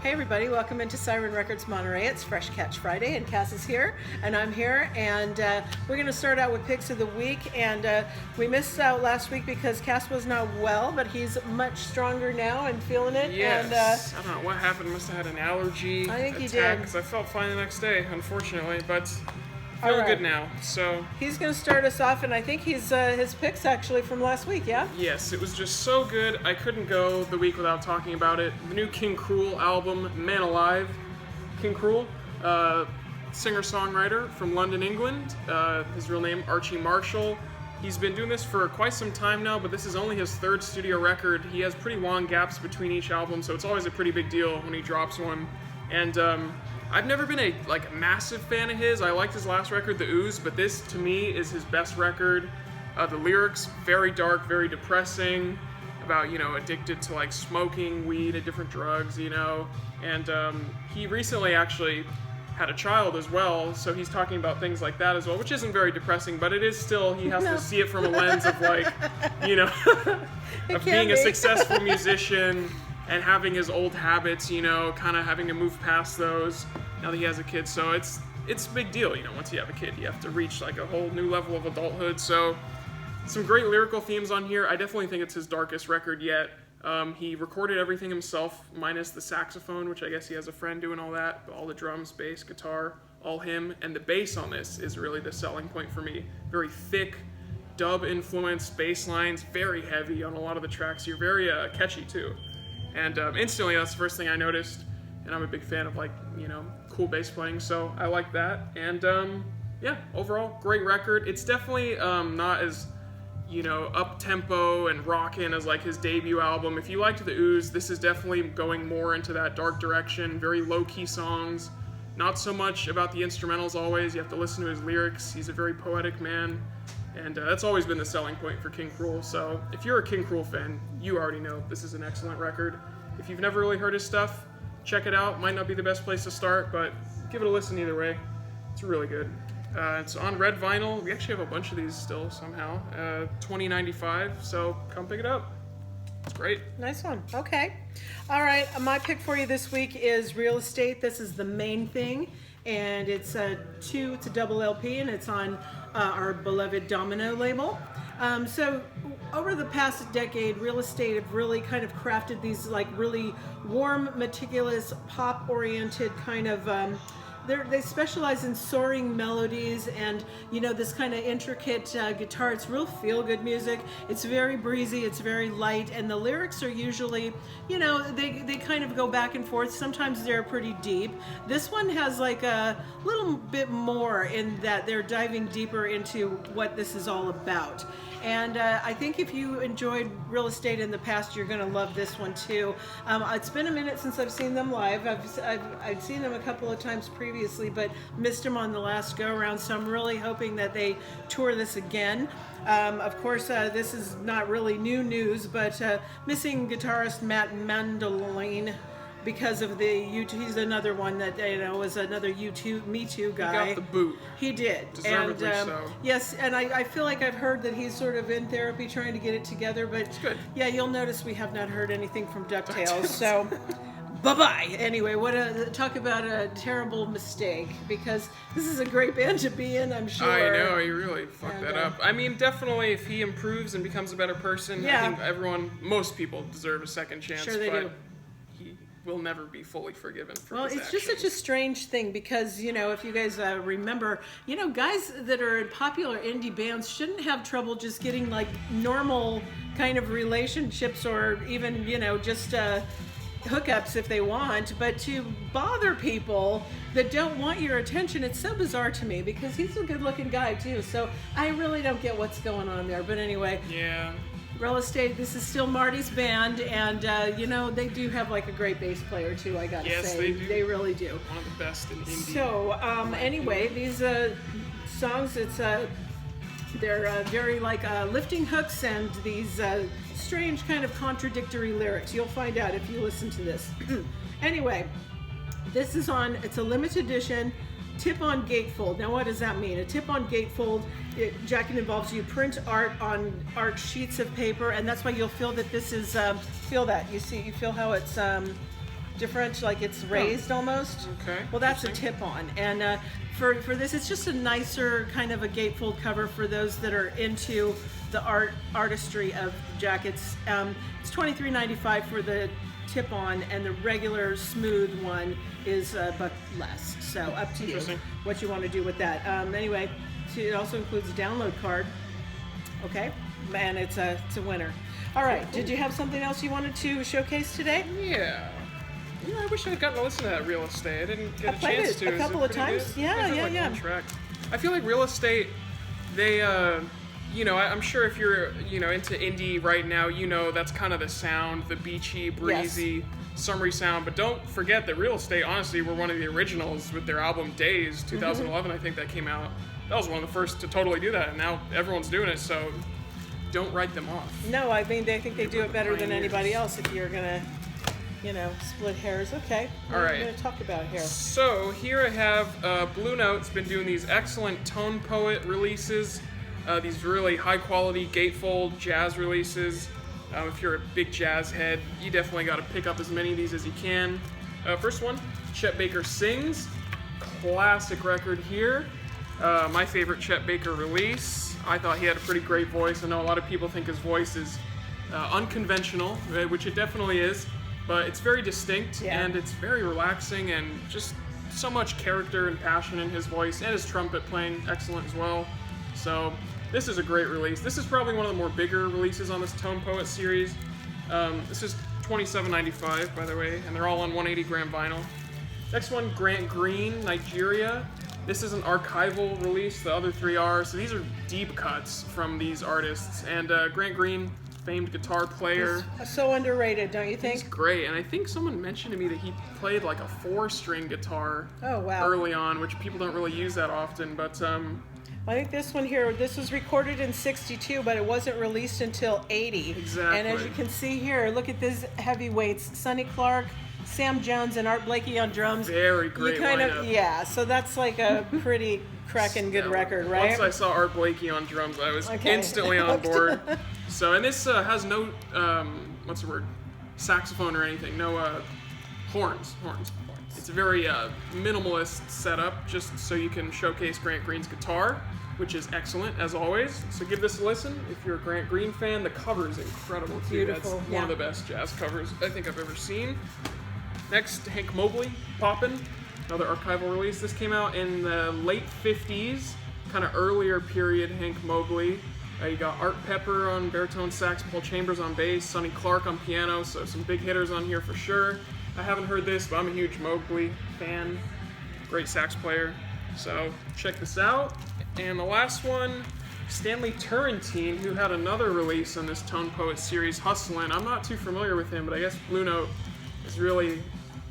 Hey everybody, welcome into Siren Records Monterey. It's Fresh Catch Friday and Cass is here and I'm here and we're going to start out with picks of the week, and we missed out last week because Cass was not well, but he's much stronger now and feeling it. Yes, I don't know what happened. Must have had an allergy I think attack, he did. because I felt fine the next day, unfortunately, but feeling good now. So he's going to start us off, and I think he's his picks actually from last week, yeah? yes, it was just so good. I couldn't go the week without talking about it. The new King Cruel album, Man Alive. King Cruel, singer-songwriter from London, England. His real name, Archie Marshall. He's been doing this for quite some time now, but this is only his third studio record. He has pretty long gaps between each album, so it's always a pretty big deal when he drops one. And I've never been a massive fan of his. I liked his last record, The Ooze, but this to me is his best record. The lyrics, very dark, very depressing, about, addicted to smoking weed and different drugs, And he recently actually had a child as well, so he's talking about things like that as well, which isn't very depressing, but it is still, he has to see it from a lens of of being a successful musician and having his old habits, kind of having to move past those now that he has a kid. So it's a big deal, once you have a kid, you have to reach a whole new level of adulthood. So some great lyrical themes on here. I definitely think it's his darkest record yet. He recorded everything himself, minus the saxophone, which I guess he has a friend doing all that, but all the drums, bass, guitar, all him. And the bass on this is really the selling point for me. Very thick, dub-influenced bass lines, very heavy on a lot of the tracks. You're very catchy too. And instantly, that's the first thing I noticed. And I'm a big fan of cool bass playing, so I like that. And yeah, overall, great record. It's definitely not as up-tempo and rockin' as his debut album. If you liked The Ooze, this is definitely going more into that dark direction. Very low-key songs. Not so much about the instrumentals always. You have to listen to his lyrics. He's a very poetic man. And that's always been the selling point for King Cruel. So if you're a King Cruel fan, you already know this is an excellent record. If you've never really heard his stuff, check it out. Might not be the best place to start, but give it a listen either way. It's really good. It's on red vinyl. We actually have a bunch of these still somehow. $20.95, so come pick it up. It's great. Nice one. Okay. All right. My pick for you this week is Real Estate. This is The Main Thing, and it's it's a double LP, and it's on our beloved Domino label. So over the past decade, Real Estate have really kind of crafted these really warm, meticulous, pop-oriented kind of they specialize in soaring melodies and this kind of intricate guitar. It's real feel-good music. It's very breezy, it's very light, and the lyrics are usually they kind of go back and forth. Sometimes they're pretty deep. This one has a little bit more in that they're diving deeper into what this is all about. And I think if you enjoyed Real Estate in the past, you're going to love this one too. It's been a minute since I've seen them live. I've seen them a couple of times previously, but missed them on the last go-around, so I'm really hoping that they tour this again. Of course, this is not really new news, but missing guitarist Matt Mandolin because of the U2. He's another one that was another U2 Me Too guy. He got the boot. He did. Deservedly and so. Yes, and I feel like I've heard that he's sort of in therapy trying to get it together, but it's good. Yeah, you'll notice we have not heard anything from DuckTales, so bye-bye. Anyway, talk about a terrible mistake, because this is a great band to be in, I'm sure. I know, he really fucked that up. I mean, definitely if he improves and becomes a better person, yeah. I think most people deserve a second chance. Sure they do. He will never be fully forgiven for his his actions. actions. Just such a strange thing, because if you guys remember, guys that are in popular indie bands shouldn't have trouble just getting normal kind of relationships, or even just hookups if they want, but to bother people that don't want your attention, it's so bizarre to me, because he's a good looking guy too, so I really don't get what's going on there. But anyway, yeah, Real Estate, this is still Marty's band, and they do have a great bass player too, I gotta say. Yes, they do. They really do. One of the best in indie. So anyway, these songs, they're very lifting hooks and these strange kind of contradictory lyrics. You'll find out if you listen to this. Anyway, this is it's a limited edition tip-on gatefold. Now what does that mean? A tip-on gatefold jacket involves you print art on art sheets of paper, and that's why you'll feel that this is, feel that. You feel how it's different, like it's raised almost. Okay, Well, that's a interesting. tip-on, and for this, it's just a nicer kind of a gatefold cover for those that are into the artistry of jackets. It's $23.95 for the tip-on, and the regular smooth one is a buck less. So up to you Interesting. what you want to do with that. Anyway, so it also includes a download card. Okay, and it's a winner. All right, did you have something else you wanted to showcase today? Yeah. You know, I wish I had gotten to listen to that Real Estate. I didn't get a played chance it to. a Is couple of pretty times. good? Yeah, I heard, yeah, like, yeah. one track. I feel like Real Estate, they, you know, I'm sure if you're, you know, into indie right now, you know that's kind of the sound, the beachy, breezy, summery sound. But don't forget that Real Estate, honestly, were one of the originals with their album Days, 2011, I think that came out. That was one of the first to totally do that, and now everyone's doing it, so don't write them off. No, I mean, I think they do it better than Pioneers. anybody else if you're gonna, you know, split hairs. Okay, what All are right. we gonna talk about here? So here I have Blue Note's been doing these excellent Tone Poet releases, these really high quality gatefold jazz releases. If you're a big jazz head, you definitely got to pick up as many of these as you can. First one, Chet Baker Sings, classic record here. My favorite Chet Baker release. I thought he had a pretty great voice. I know a lot of people think his voice is unconventional, which it definitely is, but it's very distinct and it's very relaxing and just so much character and passion in his voice, and his trumpet playing excellent as well. So this is a great release. This is probably one of the more bigger releases on this Tone Poet series. This is $27.95, by the way, and they're all on 180 gram vinyl. Next one, Grant Green, Nigeria. This is an archival release, the other three are. So these are deep cuts from these artists. And Grant Green, famed guitar player. So underrated, don't you He's think? great. And I think someone mentioned to me that he played like a 4-string guitar Oh wow. early on, which people don't really use that often. But I think this one here, this was recorded in '62, but it wasn't released until '80. Exactly. And as you can see here, look at these heavyweights: Sonny Clark, Sam Jones, and Art Blakey on drums. very great You kind lineup. of, yeah. So that's like a pretty cracking good record, right? Once I saw Art Blakey on drums, I was Okay. instantly on board. So, and this has no, what's the word? Saxophone or anything. No horns. It's a very minimalist setup, just so you can showcase Grant Green's guitar, which is excellent as always. So give this a listen if you're a Grant Green fan. The cover is incredible too. Beautiful, That's yeah. one of the best jazz covers I think I've ever seen. Next, Hank Mobley, Poppin', another archival release. This came out in the late 50s, kind of earlier period Hank Mobley. You got Art Pepper on baritone sax, Paul Chambers on bass, Sonny Clark on piano, so some big hitters on here for sure. I haven't heard this, but I'm a huge Mobley fan. Great sax player. So check this out. And the last one, Stanley Turrentine, who had another release on this Tone Poet series, Hustlin'. I'm not too familiar with him, but I guess Blue Note is really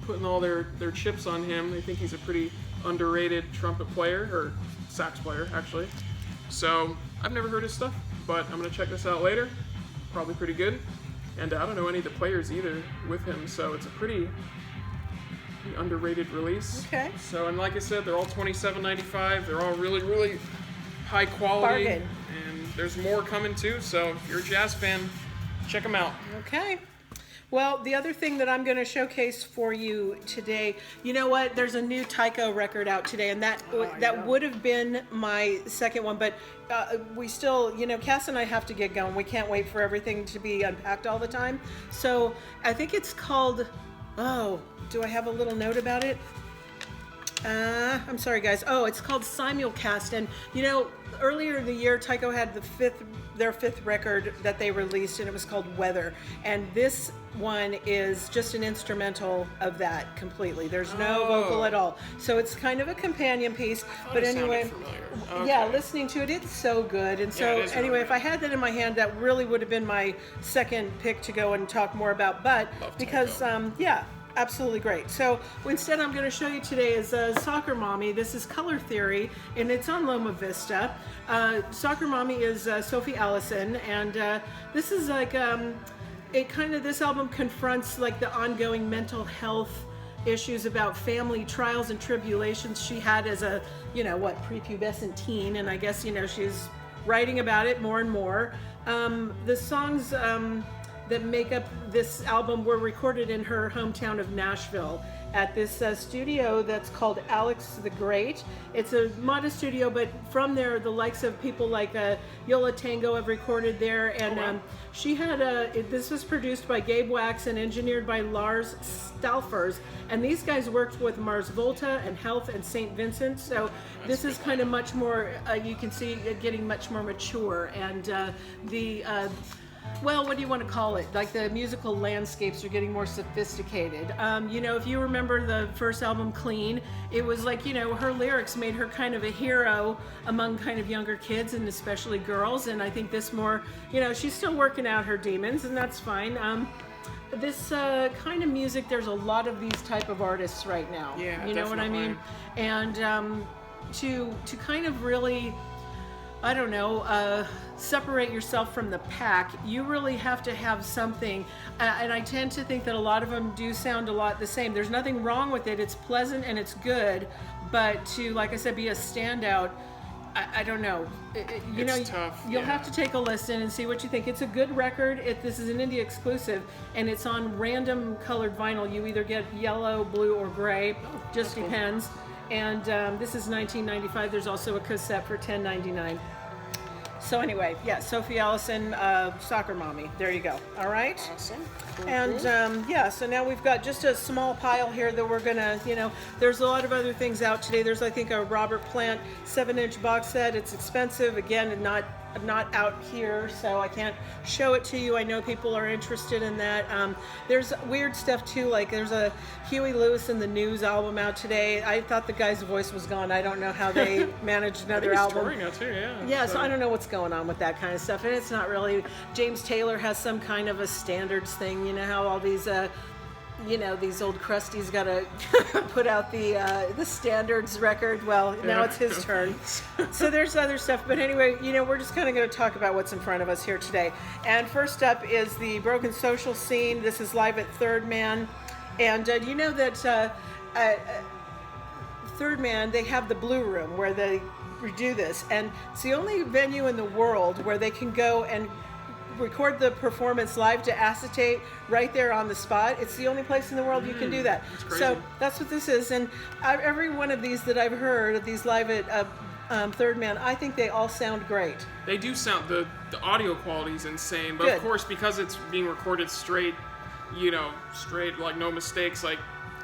putting all their chips on him. They think he's a pretty underrated trumpet player, or sax player, actually. So I've never heard his stuff, but I'm going to check this out later. Probably pretty good. And I don't know any of the players either with him, so it's a pretty underrated release. Okay. So, and like I said, they're all $27.95. They're all really, really high quality. Bargain. And there's more coming too, so if you're a jazz fan, check them out. Okay. Well, the other thing that I'm going to showcase for you today, you know what? There's a new Tycho record out today, and that would have been my second one, but we still, you know, Cass and I have to get going. We can't wait for everything to be unpacked all the time. So I think it's called, oh, do I have a little note about it? I'm sorry, guys. Oh, it's called Simulcast, and you know, earlier in the year, Tycho had their fifth record that they released, and it was called Weather. And this one is just an instrumental of that completely. There's no vocal at all, so it's kind of a companion piece. But it sounded anyway, familiar. yeah, Okay. listening to it, it's so good. And so it is anyway, really if I had that in my hand, that really would have been my second pick to go and talk more about. But Love because Tycho. yeah. Absolutely great. So instead, I'm going to show you today is Soccer Mommy. This is Color Theory, and it's on Loma Vista. Soccer Mommy is Sophie Alison, and this is like this album confronts like the ongoing mental health issues about family trials and tribulations she had as a prepubescent teen, and I guess she's writing about it more and more. The songs that make up this album were recorded in her hometown of Nashville at this studio that's called Alex the Great. It's a modest studio, but from there, the likes of people like Yola Tango have recorded there. And she had this was produced by Gabe Wax and engineered by Lars Stalfers. And these guys worked with Mars Volta and Health and St. Vincent. So this is kind of much more, you can see it getting much more mature. And well, what do you want to call it? Like the musical landscapes are getting more sophisticated. You know, if you remember the first album, Clean, it was like, you know, her lyrics made her kind of a hero among kind of younger kids and especially girls. And I think this more, you know, she's still working out her demons, and that's fine. This kind of music, there's a lot of these type of artists right now. Yeah, you know definitely. what I mean? And to kind of really, I don't know, separate yourself from the pack, you really have to have something. And I tend to think that a lot of them do sound a lot the same. There's nothing wrong with it. It's pleasant and it's good. But to, like I said, be a standout, I don't know. It's tough. You'll have to take a listen and see what you think. It's a good record. This is an indie exclusive, and it's on random colored vinyl. You either get yellow, blue, or gray. Just depends. And this is $19.95. There's also a cassette for $10.99. So anyway, yeah, Sophie Alison, Soccer Mommy. There you go. All right. Awesome. Cool, And cool. yeah, so now we've got just a small pile here that we're gonna, you know, there's a lot of other things out today. There's, I think, a Robert Plant 7-inch box set. It's expensive. Again, not out here, so I can't show it to you. I know people are interested in that. There's weird stuff too, like there's a Huey Lewis and the News album out today. I thought the guy's voice was gone. I don't know how they managed another He's album. touring now too, yeah. Yeah, so I don't know what's going on with that kind of stuff, and it's not really. James Taylor has some kind of a standards thing. You know how all these, you know, these old crusties got to put out the standards record. Well, now it's his turn. So there's other stuff, but anyway, you know, we're just kind of going to talk about what's in front of us here today. And first up is the Broken Social Scene. This is live at Third Man, and you know that Third Man, they have the Blue Room where they redo this, and it's the only venue in the world where they can go and record the performance live to acetate right there on the spot. It's the only place in the world you can do that. That's crazy. So that's what this is. And every one of these that I've heard of these live at Third Man, I think they all sound great. They do sound, the audio quality is insane, but Good. of course, because it's being recorded straight, you know, like no mistakes, like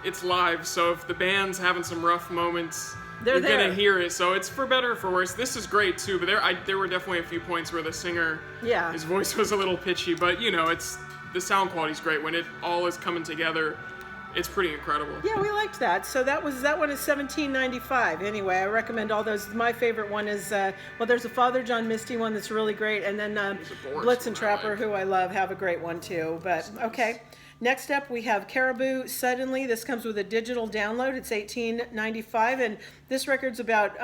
it's live, so if the band's having some rough moments, They're you're there. gonna hear it. So it's for better or for worse. This is great too, but there were definitely a few points where the singer, Yeah. his voice was a little pitchy, but you know, the sound quality's great when it all is coming together. It's pretty incredible. Yeah, we liked that. So that one is $17.95. Anyway, I recommend all those. My favorite one is well, there's a Father John Misty one that's really great, and then There's a Boris Blitz and one I Trapper, like. who I love, have a great one too. But okay. Next up, we have Caribou Suddenly. This comes with a digital download. It's $18.95, and this record's about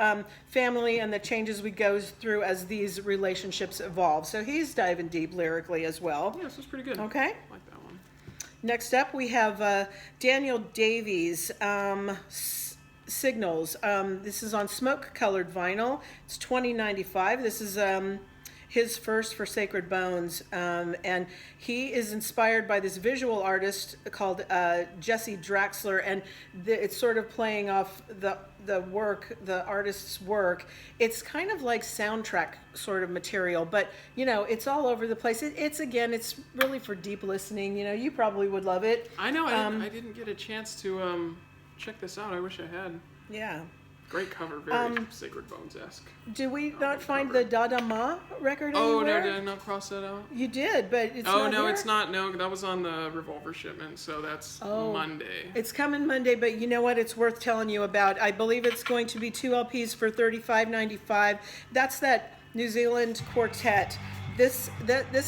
family and the changes we go through as these relationships evolve. So he's diving deep lyrically as well. Yeah, this was pretty good. Okay. I like that one. Next up, we have Daniel Davies, Signals. This is on smoke-colored vinyl. It's $20.95. This is his first for Sacred Bones, and he is inspired by this visual artist called Jesse Draxler, and it's sort of playing off the artist's work. It's kind of like soundtrack sort of material, but you know, it's all over the place. It's really for deep listening. You know, you probably would love it. I know. I didn't get a chance to check this out. I wish I had. Yeah. Great cover, very Sacred Bones-esque. Did we not find the Dada Ma record Oh, anywhere? no, did I not cross that out? You did, but it's not no, here? it's not. No, that was on the Revolver shipment, so that's Monday. It's coming Monday, but you know what? It's worth telling you about. I believe it's going to be 2 LPs for $35.95. That's that New Zealand quartet. This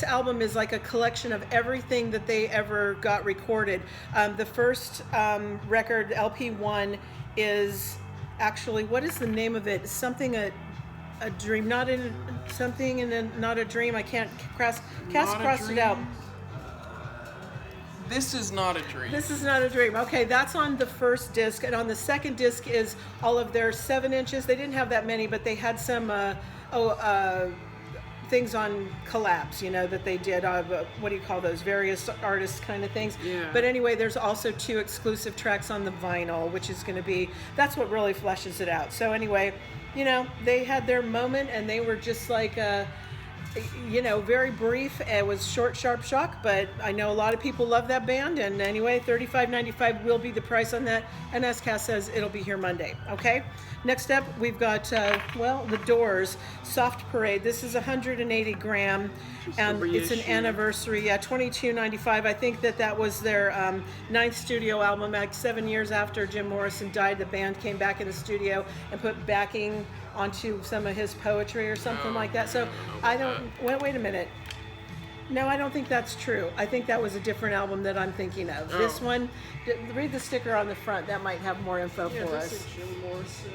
album is like a collection of everything that they ever got recorded. The first record, LP1, is actually, what is the name of it? Something a dream, not in something in a not a dream. I can't cross it out. This is not a dream. This is not a dream. Okay, that's on the first disc, and on the second disc is all of their 7 inches. They didn't have that many, but they had some things on collabs, that they did. What do you call those? Various artists kind of things. Yeah. But anyway, there's also 2 exclusive tracks on the vinyl, which is going to be, that's what really fleshes it out. So anyway, they had their moment, and they were just like, very brief. It was short, sharp shock, but I know a lot of people love that band. And anyway, $35.95 will be the price on that. And as Cass says, it'll be here Monday. Okay. Next up, we've got, The Doors, Soft Parade. This is 180 gram, and it's an anniversary. Yeah, $22.95. I think that was their 9th studio album. Like 7 years after Jim Morrison died, the band came back in the studio and put backing onto some of his poetry or something like that. So I don't. Wait a minute. No, I don't think that's true. I think that was a different album that I'm thinking of. This one, read the sticker on the front. That might have more info for us. This is Jim Morrison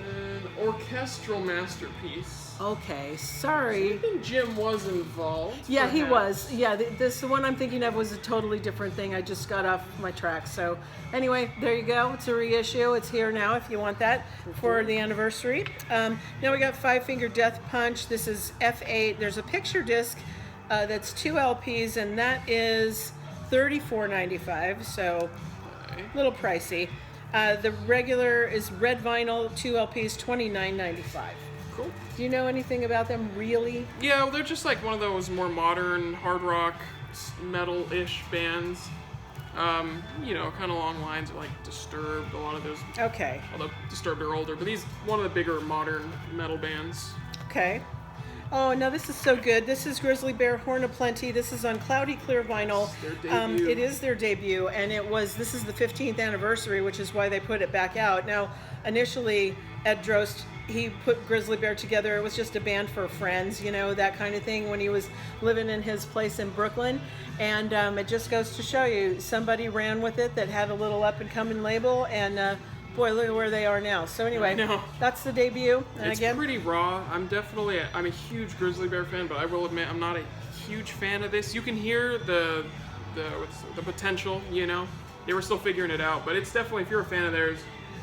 orchestral masterpiece. Okay, sorry. I think Jim was involved. Yeah, perhaps. he was. Yeah, the one I'm thinking of was a totally different thing. I just got off my track. So anyway, there you go. It's a reissue. It's here now if you want that for the anniversary. Now we got Five Finger Death Punch. This is F8. There's a picture disc that's 2 LPs, and that is $34.95. So a little pricey. The regular is red vinyl, 2 LPs, $29.95. Cool. Do you know anything about them, really? Yeah, well, they're just like one of those more modern hard rock, metal-ish bands. Kind of along lines of like Disturbed. A lot of those. Okay. Although Disturbed are older, but these one of the bigger modern metal bands. Okay. Oh, no, this is so good. This is Grizzly Bear, Horn of Plenty. This is on Cloudy Clear vinyl. Their debut. It is their debut, and this is the 15th anniversary, which is why they put it back out. Now, initially, Ed Drost, he put Grizzly Bear together. It was just a band for friends, that kind of thing, when he was living in his place in Brooklyn. And it just goes to show you, somebody ran with it that had a little up-and-coming label, and boy, look at where they are now. So anyway, that's the debut. And it's pretty raw. I'm a huge Grizzly Bear fan, but I will admit I'm not a huge fan of this. You can hear the potential, They were still figuring it out, but it's definitely, if you're a fan of theirs,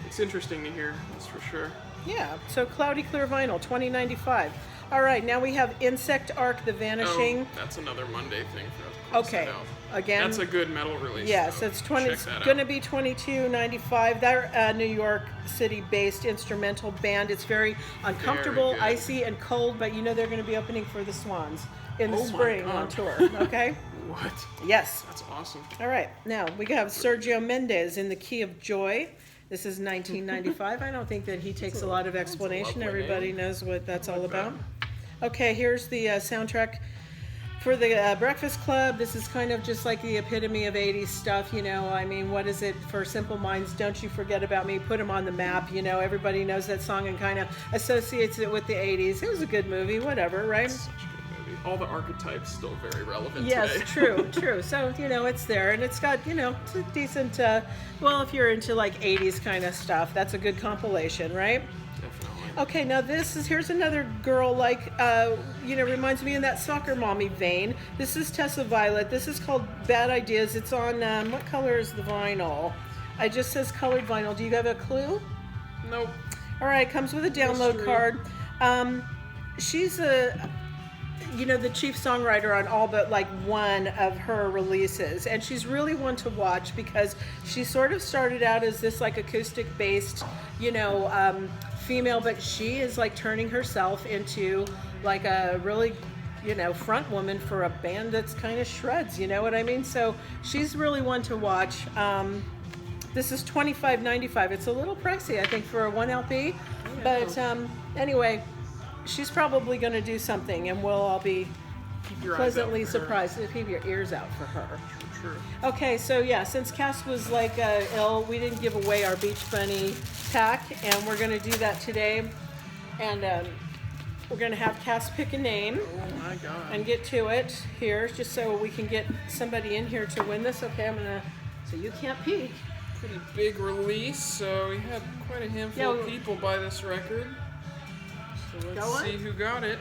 it's interesting to hear, that's for sure. Yeah, so Cloudy Clear vinyl, $20.95. All right, now we have Insect Arc, The Vanishing. Oh, that's another Monday thing for us. Okay, again. That's a good metal release. Yes, so it's going to be $22.95. They're a New York City-based instrumental band. It's very uncomfortable, Very good. icy, and cold, but they're going to be opening for the Swans in the Oh my spring God. on tour. Okay. What? Yes. That's awesome. All right, now we have Sergio Mendes in The Key of Joy. This is $19.95. I don't think that he takes a lot of explanation. lovely Everybody name. knows what that's all like that. about. Okay, here's the soundtrack for the Breakfast Club. This is kind of just like the epitome of 80s stuff, what is it for Simple Minds? Don't You Forget About Me, put them on the map, everybody knows that song and kind of associates it with the 80s. It was a good movie, whatever, right? Such a good movie. All the archetypes still very relevant Yes, today. true. So, it's there, and it's got, it's a decent, if you're into like 80s kind of stuff, that's a good compilation, right? Definitely. Okay, now here's another girl reminds me in that soccer mommy vein. This is Tessa Violet. This is called Bad Ideas. It's on, what color is the vinyl? It just says colored vinyl. Do you have a clue? Nope. All right, comes with a download Mystery. card. She's the chief songwriter on all but like one of her releases, and she's really one to watch because she sort of started out as this like acoustic based, female, but she is like turning herself into like a really front woman for a band that's kind of shreds, you know what I mean? So she's really one to watch. This is $25.95. It's a little pricey, I think, for a 1 LP, but anyway, she's probably going to do something, and we'll all be Keep your eyes out pleasantly for her. surprised. Keep your ears out for her. True. Okay, so since Cass was ill, we didn't give away our Beach Bunny pack, and we're going to do that today. And we're going to have Cass pick a name Oh my God. and get to it here, just so we can get somebody in here to win this. Okay, so you can't peek. Pretty big release, so we had quite a handful of people buy this record. So Go let's on. see who got it.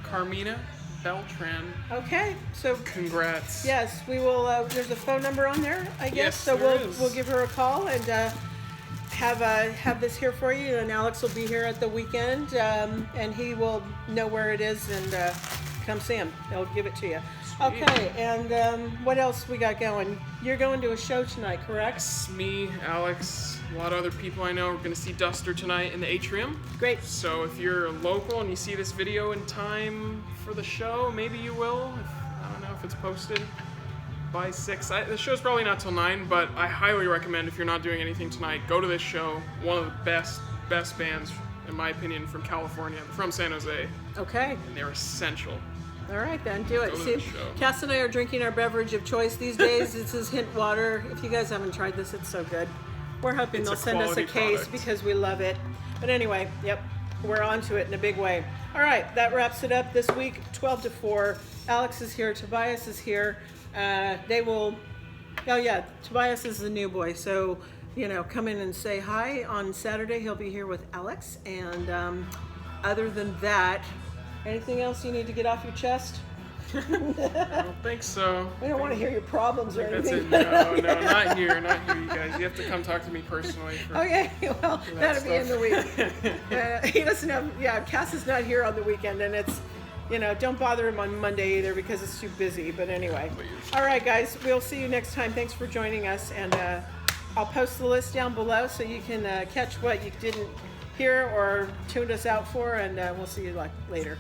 Carmina Beltran. Okay, so Congrats. yes, we will. There's a phone number on there, I guess. Yes, So there is. we'll give her a call and have this here for you. And Alex will be here at the weekend, and he will know where it is and come see him. He'll give it to you. Okay, and what else we got going? You're going to a show tonight, correct? It's me, Alex, a lot of other people I know. We're going to see Duster tonight in the atrium. Great. So if you're local and you see this video in time for the show, maybe you will. I don't know if it's posted by 6. The show's probably not till 9, but I highly recommend, if you're not doing anything tonight, go to this show. One of the best bands, in my opinion, from California, from San Jose. Okay. And they're essential. All right, then, do it. Go to See, the show. Cass and I are drinking our beverage of choice these days. This is Hint Water. If you guys haven't tried this, it's so good. We're hoping It's they'll a send us a quality case product. because we love it. But anyway, yep, we're on to it in a big way. All right, that wraps it up this week, 12 to 4. Alex is here. Tobias is here. They will... Oh, yeah, Tobias is the new boy, so, come in and say hi. On Saturday, he'll be here with Alex. And other than that, anything else you need to get off your chest? I don't think so. We don't want to hear your problems or That's anything. it. No, not here, you guys. You have to come talk to me personally. Okay, well, that'll be in the stuff. week. He doesn't have, Cass is not here on the weekend, and it's, don't bother him on Monday either because it's too busy. But anyway. Please. All right, guys, we'll see you next time. Thanks for joining us, and I'll post the list down below so you can catch what you didn't hear or tuned us out for, and we'll see you later.